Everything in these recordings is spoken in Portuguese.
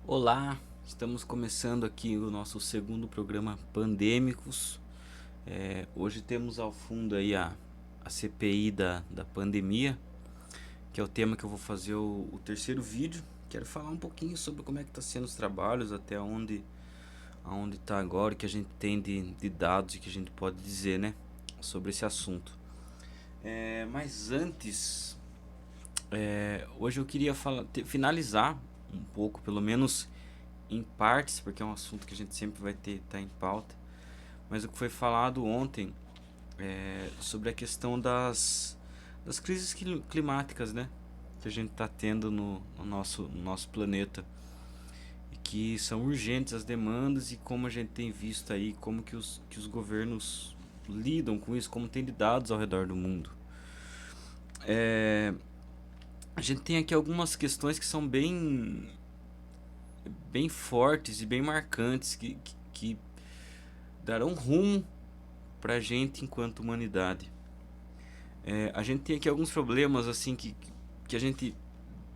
Olá, estamos começando aqui o nosso segundo programa Pandêmicos. Hoje temos ao fundo aí a CPI da pandemia, que é o tema que eu vou fazer o terceiro vídeo. Quero falar um pouquinho sobre como é que está sendo os trabalhos, até aonde está agora, o que a gente tem de dados e que a gente pode dizer, né, sobre esse assunto. Mas antes, hoje eu queria finalizar um pouco, pelo menos em partes, porque é um assunto que a gente sempre vai ter tá em pauta, mas o que foi falado ontem sobre a questão das crises climáticas, né, que a gente está tendo no nosso planeta e que são urgentes as demandas e como a gente tem visto aí como que os governos lidam com isso, como tem de dados ao redor do mundo. É, a gente tem aqui algumas questões que são bem fortes e bem marcantes que darão rumo pra gente enquanto humanidade. A gente tem aqui alguns problemas assim que a gente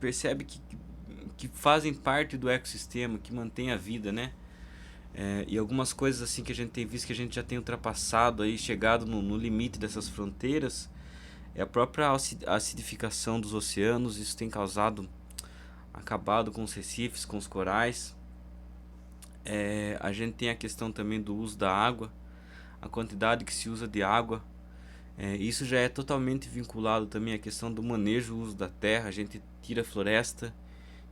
percebe que fazem parte do ecossistema, que mantém a vida, né? E algumas coisas assim que a gente tem visto que a gente já tem ultrapassado aí, chegado no limite dessas fronteiras, é a própria acidificação dos oceanos. Isso tem acabado com os recifes, com os corais. A gente tem a questão também do uso da água, a quantidade que se usa de água. Isso já é totalmente vinculado também à questão do manejo e uso da terra. A gente tira a floresta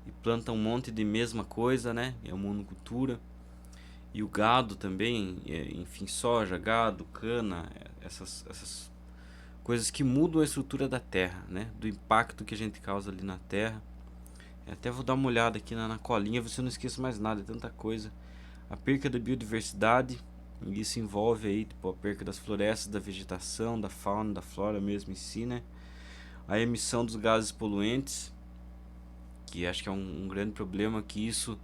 e planta um monte de mesma coisa, né? É uma monocultura. E o gado também, enfim, soja, gado, cana, essas coisas que mudam a estrutura da terra, né? Do impacto que a gente causa ali na terra. Até vou dar uma olhada aqui na colinha, ver se eu não esqueço mais nada, é tanta coisa. A perca da biodiversidade, e isso envolve aí tipo, a perca das florestas, da vegetação, da fauna, da flora mesmo em si, né? A emissão dos gases poluentes, que acho que é um grande problema, que isso,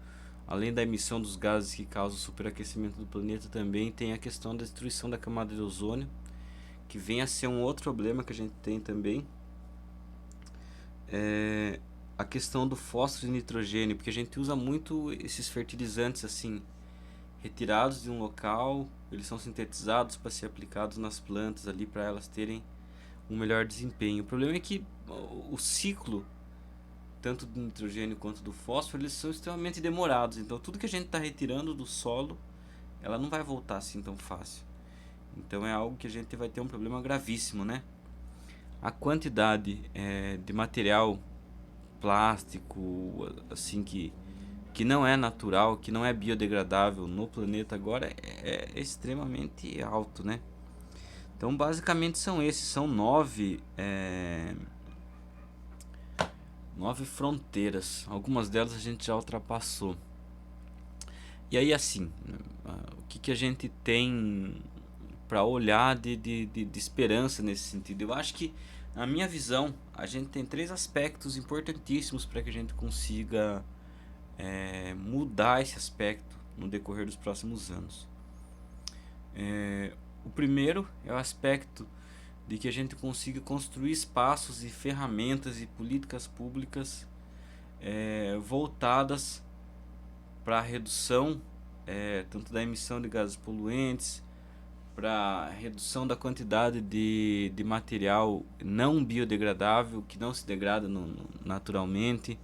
além da emissão dos gases que causam o superaquecimento do planeta, também tem a questão da destruição da camada de ozônio, que vem a ser um outro problema que a gente tem também. É a questão do fósforo e nitrogênio, porque a gente usa muito esses fertilizantes assim, retirados de um local, eles são sintetizados para ser aplicados nas plantas ali para elas terem um melhor desempenho. O problema é que o ciclo, tanto do nitrogênio quanto do fósforo, eles são extremamente demorados. Então tudo que a gente está retirando do solo, ela não vai voltar assim tão fácil. Então é algo que a gente vai ter um problema gravíssimo, né? A quantidade de material plástico, assim que não é natural, que não é biodegradável no planeta agora é extremamente alto, né? Então basicamente são nove fronteiras. Algumas delas a gente já ultrapassou. E aí assim, o que a gente tem para olhar de esperança nesse sentido? Eu acho que, na minha visão, a gente tem três aspectos importantíssimos para que a gente consiga mudar esse aspecto no decorrer dos próximos anos. O primeiro é o aspecto de que a gente consiga construir espaços e ferramentas e políticas públicas voltadas para a redução tanto da emissão de gases poluentes, para a redução da quantidade de material não biodegradável que não se degrada naturalmente.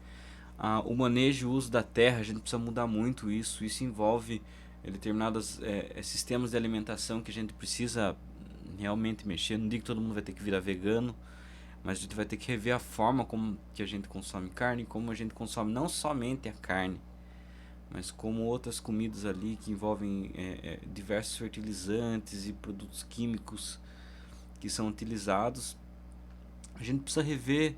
O manejo e o uso da terra, a gente precisa mudar muito isso. Isso envolve determinados sistemas de alimentação que a gente precisa realmente mexer. Não digo que todo mundo vai ter que virar vegano, mas a gente vai ter que rever a forma como que a gente consome carne, como a gente consome não somente a carne, mas como outras comidas ali que envolvem diversos fertilizantes e produtos químicos que são utilizados. A gente precisa rever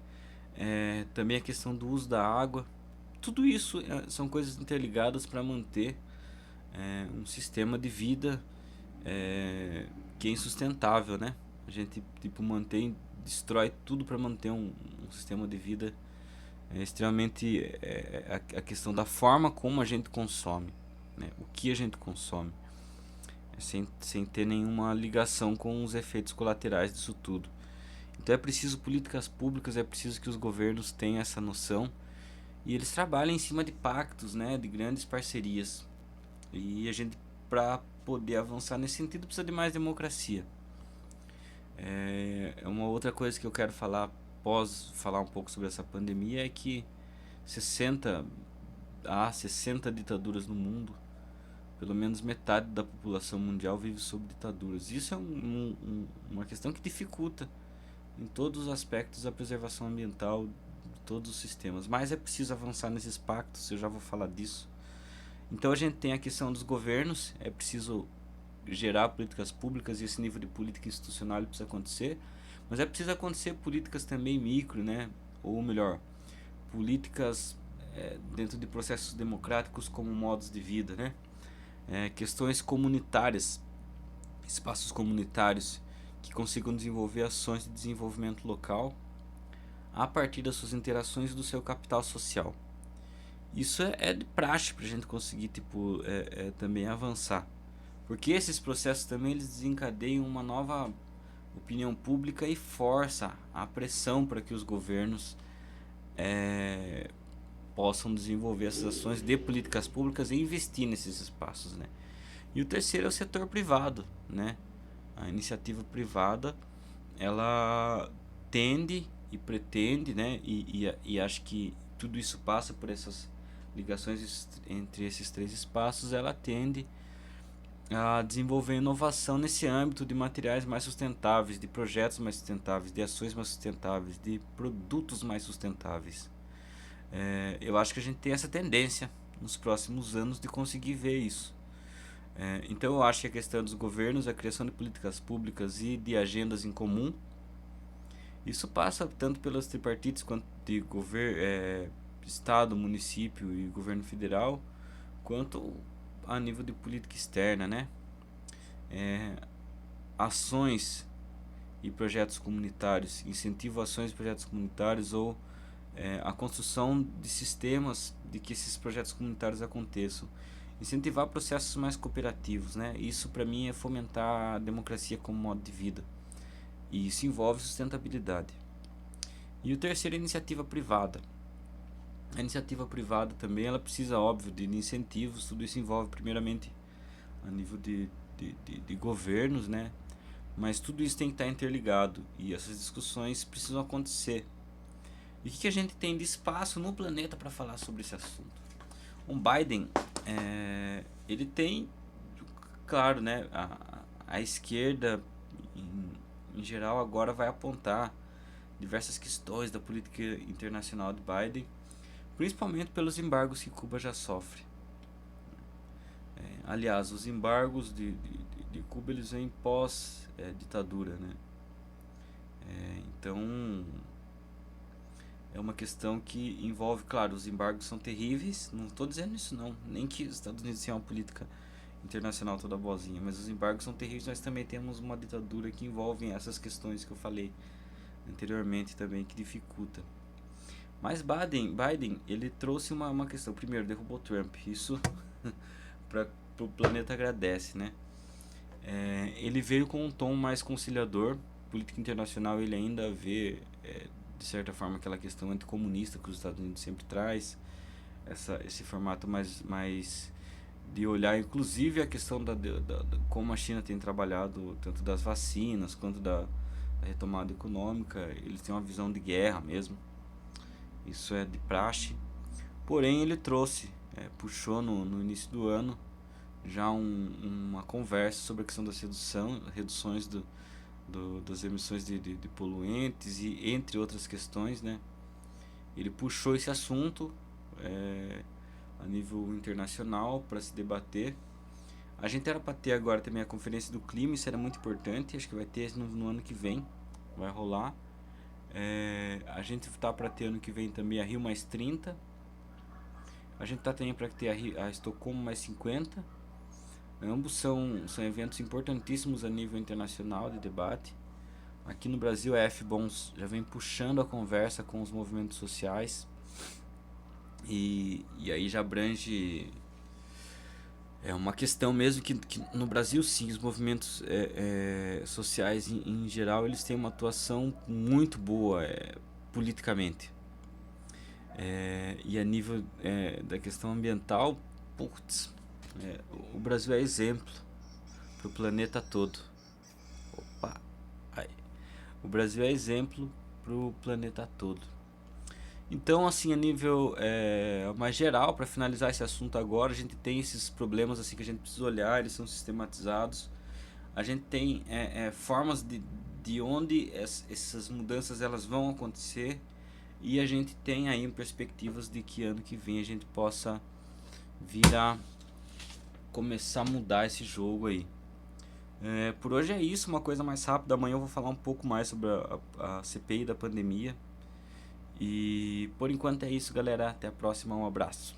também a questão do uso da água. Tudo isso são coisas interligadas para manter um sistema de vida que é insustentável, né? A gente tipo mantém, destrói tudo para manter um sistema de vida extremamente a questão da forma como a gente consome, né? O que a gente consome, sem ter nenhuma ligação com os efeitos colaterais disso tudo. Então é preciso políticas públicas, é preciso que os governos tenham essa noção E eles trabalham em cima de pactos, né, de grandes parcerias. E a gente, para poder avançar nesse sentido, precisa de mais democracia. É uma outra coisa que eu quero falar, após falar um pouco sobre essa pandemia, é que 60 ditaduras no mundo, pelo menos metade da população mundial vive sob ditaduras. Isso é uma questão que dificulta em todos os aspectos a preservação ambiental de todos os sistemas. Mas é preciso avançar nesses pactos, eu já vou falar disso. Então a gente tem a questão dos governos, é preciso gerar políticas públicas e esse nível de política institucional precisa acontecer, mas é preciso acontecer políticas também micro, né? Ou melhor, políticas dentro de processos democráticos como modos de vida, né? Questões comunitárias, espaços comunitários que consigam desenvolver ações de desenvolvimento local a partir das suas interações e do seu capital social. Isso é de praxe para a gente conseguir também avançar. Porque esses processos também eles desencadeiam uma nova opinião pública e força a pressão para que os governos possam desenvolver essas ações de políticas públicas e investir nesses espaços, né? E o terceiro é o setor privado, né? A iniciativa privada, ela tende e pretende, né? E acho que tudo isso passa por essas ligações entre esses três espaços, ela tende a desenvolver inovação nesse âmbito de materiais mais sustentáveis, de projetos mais sustentáveis, de ações mais sustentáveis, de produtos mais sustentáveis. Eu acho que a gente tem essa tendência nos próximos anos de conseguir ver isso. Então eu acho que a questão dos governos, a criação de políticas públicas e de agendas em comum, isso passa tanto pelos tripartites quanto de Estado, município e governo federal, quanto a nível de política externa, né? Ações e projetos comunitários, incentivo a ações e projetos comunitários ou a construção de sistemas de que esses projetos comunitários aconteçam. Incentivar processos mais cooperativos, né? Isso para mim é fomentar a democracia como modo de vida. E isso envolve sustentabilidade. E o terceiro é a iniciativa privada. A iniciativa privada também ela precisa, óbvio, de incentivos. Tudo isso envolve primeiramente a nível de governos, né? Mas tudo isso tem que estar interligado e essas discussões precisam acontecer. E o que a gente tem de espaço no planeta para falar sobre esse assunto? O Biden, ele tem, claro, né, a esquerda em geral agora vai apontar diversas questões da política internacional de Biden, principalmente pelos embargos que Cuba já sofre. Aliás, os embargos de Cuba eles vêm pós ditadura, né? Então é uma questão que envolve, claro, os embargos são terríveis, não estou dizendo isso não, nem que os Estados Unidos tenham uma política internacional toda boazinha, mas os embargos são terríveis, nós também temos uma ditadura que envolve essas questões que eu falei anteriormente também, que dificulta. Mas Biden ele trouxe uma questão, primeiro derrubou Trump, isso para o planeta agradece, né? Ele veio com um tom mais conciliador, política internacional ele ainda vê de certa forma aquela questão anticomunista que os Estados Unidos sempre traz, esse formato mais de olhar inclusive a questão da como a China tem trabalhado tanto das vacinas quanto da retomada econômica, eles têm uma visão de guerra mesmo, isso é de praxe, porém ele trouxe, puxou no início do ano já uma conversa sobre a questão das reduções das emissões de poluentes e entre outras questões, né? Ele puxou esse assunto a nível internacional para se debater. A gente era para ter agora também a conferência do clima, isso era muito importante, acho que vai ter no ano que vem, vai rolar. A gente está para ter ano que vem também a Rio mais 30. A gente está também para ter a Estocolmo mais 50. Ambos são eventos importantíssimos a nível internacional de debate. Aqui no Brasil a F-Bons já vem puxando a conversa com os movimentos sociais e aí já abrange uma questão mesmo que no Brasil sim, os movimentos sociais em geral eles têm uma atuação muito boa politicamente. E a nível da questão ambiental, putz, o Brasil é exemplo para o planeta todo. Opa, aí. O Brasil é exemplo para o planeta todo. Então, assim, a nível mais geral, para finalizar esse assunto agora, a gente tem esses problemas assim que a gente precisa olhar, eles são sistematizados. A gente tem formas de onde essas mudanças elas vão acontecer, e a gente tem aí perspectivas de que ano que vem a gente possa vir a começar a mudar esse jogo aí. Por hoje é isso, uma coisa mais rápida. Amanhã eu vou falar um pouco mais sobre a CPI da pandemia. E por enquanto é isso, galera. Até a próxima, um abraço.